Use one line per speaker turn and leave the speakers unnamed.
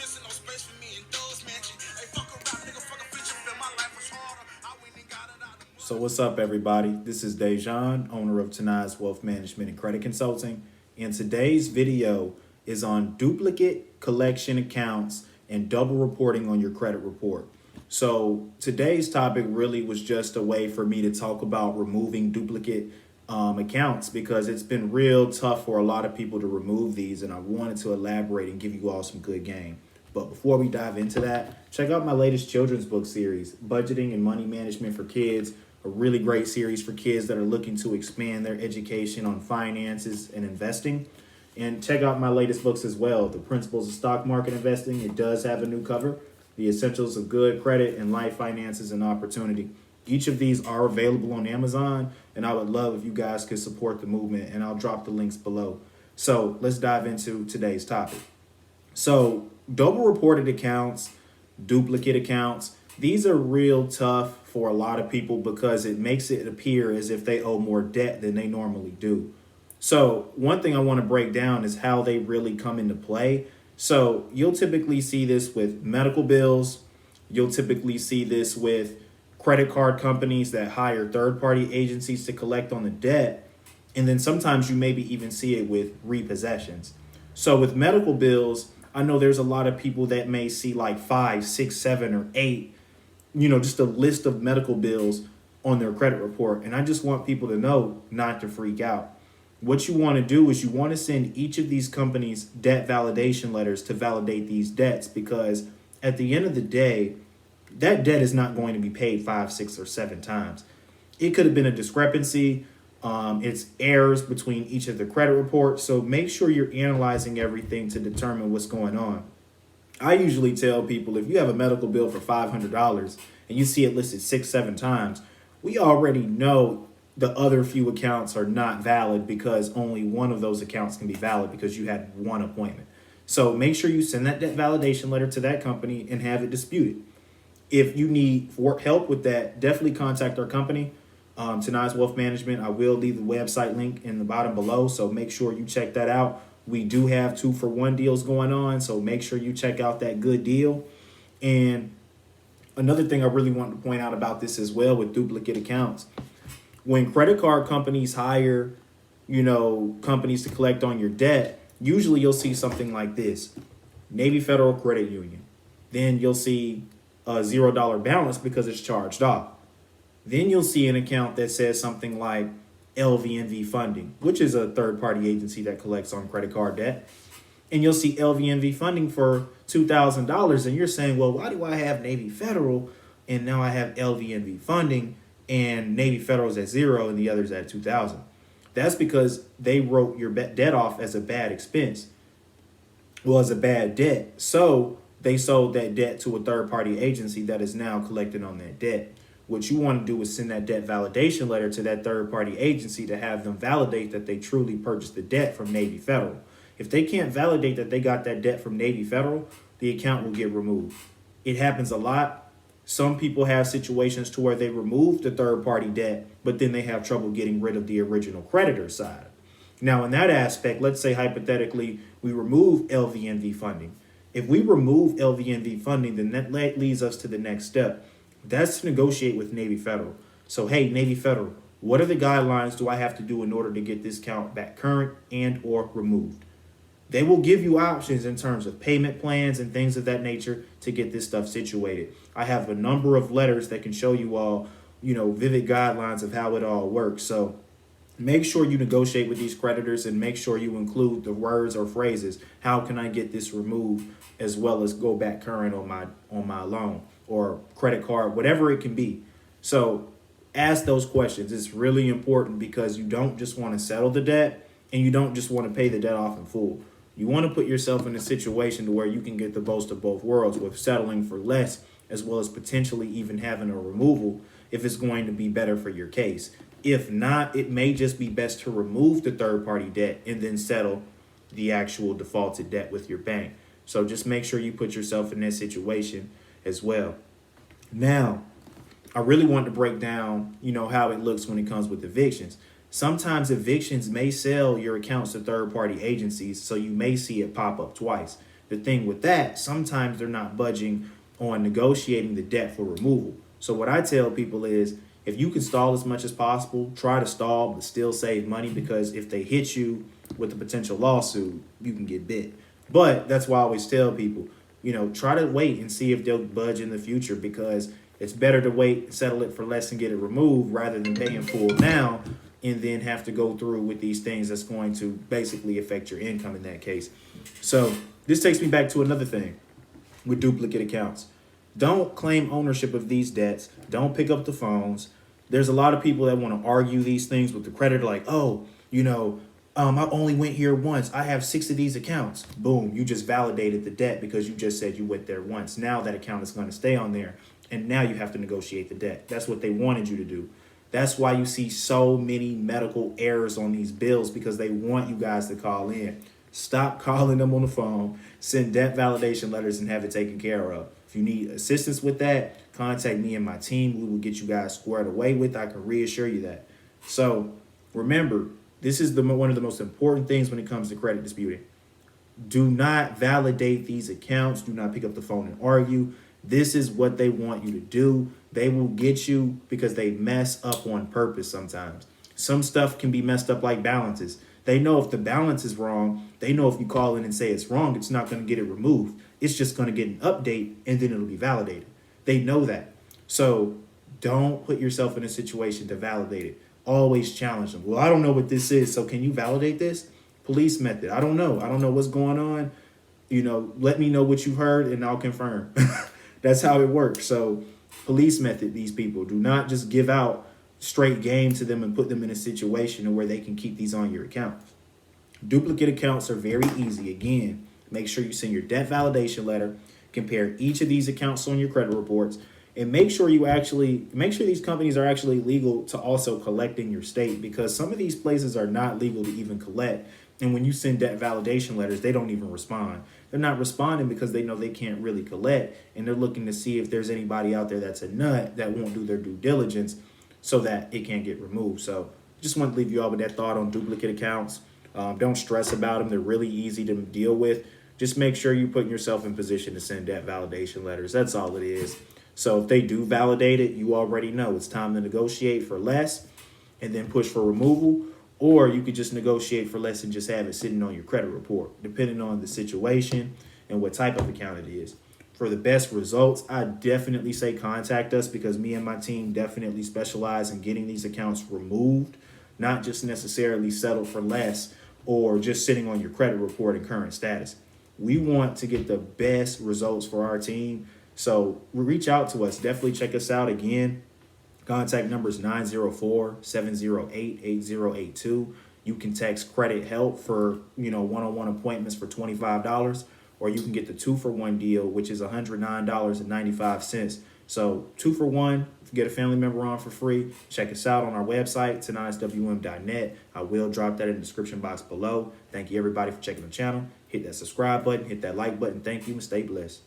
missing no space for me in those mansions. Hey, fuck a rap, nigga, fuck a feature film. My life was harder. I went and got it out of. So what's up, everybody? This is Dejan, owner of Tinae's Wealth Management and Credit Consulting. And today's video is on duplicate collection accounts and double reporting on your credit report. So today's topic really was just a way for me to talk about removing duplicate accounts, because it's been real tough for a lot of people to remove these, and I wanted to elaborate and give you all some good game. But before we dive into that, check out my latest children's book series, Budgeting and Money Management for Kids, a really great series for kids that are looking to expand their education on finances and investing. And check out my latest books as well, The Principles of Stock Market Investing. It does have a new cover, The Essentials of Good Credit and Life Finances and Opportunity. Each of these are available on Amazon, and I would love if you guys could support the movement, and I'll drop the links below. So let's dive into today's topic. So double reported accounts, duplicate accounts, these are real tough for a lot of people because it makes it appear as if they owe more debt than they normally do. So one thing I want to break down is how they really come into play. So you'll typically see this with medical bills. You'll typically see this with credit card companies that hire third-party agencies to collect on the debt. And then sometimes you maybe even see it with repossessions. So with medical bills, I know there's a lot of people that may see like 5, 6, 7, or 8, just a list of medical bills on their credit report. And I just want people to know not to freak out. What you want to do is you want to send each of these companies debt validation letters to validate these debts, because at the end of the day, that debt is not going to be paid 5, 6, or 7 times. It could have been a discrepancy. It's errors between each of the credit reports. So make sure you're analyzing everything to determine what's going on. I usually tell people, if you have a medical bill for $500 and you see it listed 6, 7 times, we already know the other few accounts are not valid, because only one of those accounts can be valid because you had one appointment. So make sure you send that debt validation letter to that company and have it disputed. If you need help with that, definitely contact our company, Tinae's Wealth Management. I will leave the website link in the bottom below, so make sure you check that out. We do have 2-for-1 deals going on, so make sure you check out that good deal. And another thing I really want to point out about this as well with duplicate accounts, when credit card companies hire, companies to collect on your debt, usually you'll see something like this: Navy Federal Credit Union. Then you'll see a $0 balance because it's charged off. Then you'll see an account that says something like LVNV Funding, which is a third-party agency that collects on credit card debt. And you'll see LVNV Funding for $2,000. And you're saying, well, why do I have Navy Federal and now I have LVNV Funding, and Navy Federal's at 0 and the other's at 2,000? That's because they wrote your debt off as a bad expense. Well, as a bad debt. So they sold that debt to a third-party agency that is now collecting on that debt. What you want to do is send that debt validation letter to that third-party agency to have them validate that they truly purchased the debt from Navy Federal. If they can't validate that they got that debt from Navy Federal, the account will get removed. It happens a lot. Some people have situations to where they remove the third-party debt, but then they have trouble getting rid of the original creditor side. Now, in that aspect, let's say hypothetically we remove LVNV Funding. If we remove LVNV Funding, then that leads us to the next step. That's to negotiate with Navy Federal. So, hey, Navy Federal, what are the guidelines do I have to do in order to get this account back current and or removed? They will give you options in terms of payment plans and things of that nature to get this stuff situated. I have a number of letters that can show you all, vivid guidelines of how it all works. So make sure you negotiate with these creditors and make sure you include the words or phrases. How can I get this removed, as well as go back current on my loan or credit card, whatever it can be. So ask those questions. It's really important, because you don't just want to settle the debt and you don't just want to pay the debt off in full. You want to put yourself in a situation to where you can get the most of both worlds, with settling for less, as well as potentially even having a removal if it's going to be better for your case. If not, it may just be best to remove the third-party debt and then settle the actual defaulted debt with your bank. So just make sure you put yourself in that situation as well. Now, I really want to break down, how it looks when it comes with evictions. Sometimes evictions may sell your accounts to third-party agencies, so you may see it pop up twice. the thing with that, sometimes they're not budging on negotiating the debt for removal. So what I tell people is, if you can stall as much as possible, try to stall, but still save money, because if they hit you with a potential lawsuit, you can get bit. But that's why I always tell people, try to wait and see if they'll budge in the future, because it's better to wait, settle it for less and get it removed, rather than paying full now and then have to go through with these things that's going to basically affect your income in that case. So this takes me back to another thing with duplicate accounts. Don't claim ownership of these debts. Don't pick up the phones. There's a lot of people that want to argue these things with the creditor, like, oh, I only went here once. I have 6 of these accounts. Boom, you just validated the debt because you just said you went there once. Now that account is going to stay on there, and now you have to negotiate the debt. That's what they wanted you to do. That's why you see so many medical errors on these bills, because they want you guys to call in. Stop calling them on the phone. Send debt validation letters and have it taken care of. If you need assistance with that, contact me and my team. We will get you guys squared away with. I can reassure you that. So remember, this is one of the most important things when it comes to credit disputing. Do not validate these accounts. Do not pick up the phone and argue. This is what they want you to do. They will get you because they mess up on purpose sometimes. Some stuff can be messed up, like balances. They know if the balance is wrong, they know if you call in and say it's wrong, it's not going to get it removed. It's just going to get an update and then it'll be validated. They know that. So don't put yourself in a situation to validate it. Always challenge them. Well, I don't know what this is, so can you validate this? Police method. I don't know. I don't know what's going on. Let me know what you've heard and I'll confirm. That's how it works. So police method these people. Do not just give out straight game to them and put them in a situation where they can keep these on your account. Duplicate accounts are very easy. Again, make sure you send your debt validation letter, compare each of these accounts on your credit reports, and make sure these companies are actually legal to also collect in your state, because some of these places are not legal to even collect. And when you send debt validation letters, they don't even respond. They're not responding because they know they can't really collect, and they're looking to see if there's anybody out there that's a nut that won't do their due diligence so that it can't get removed. So just want to leave you all with that thought on duplicate accounts. Don't stress about them. They're really easy to deal with. Just make sure you're putting yourself in position to send debt validation letters. That's all it is. So if they do validate it, you already know it's time to negotiate for less and then push for removal. Or you could just negotiate for less and just have it sitting on your credit report, depending on the situation and what type of account it is. For the best results, I definitely say contact us, because me and my team definitely specialize in getting these accounts removed, not just necessarily settle for less or just sitting on your credit report and current status. We want to get the best results for our team. So reach out to us. Definitely check us out. Again, contact number is 904-708-8082. You can text credit help for, one-on-one appointments for $25, or you can get the 2-for-1 deal, which is $109.95. So 2-for-1, get a family member on for free. Check us out on our website, tinaeswm.net. I will drop that in the description box below. Thank you everybody for checking the channel. Hit that subscribe button, hit that like button. Thank you, and stay blessed.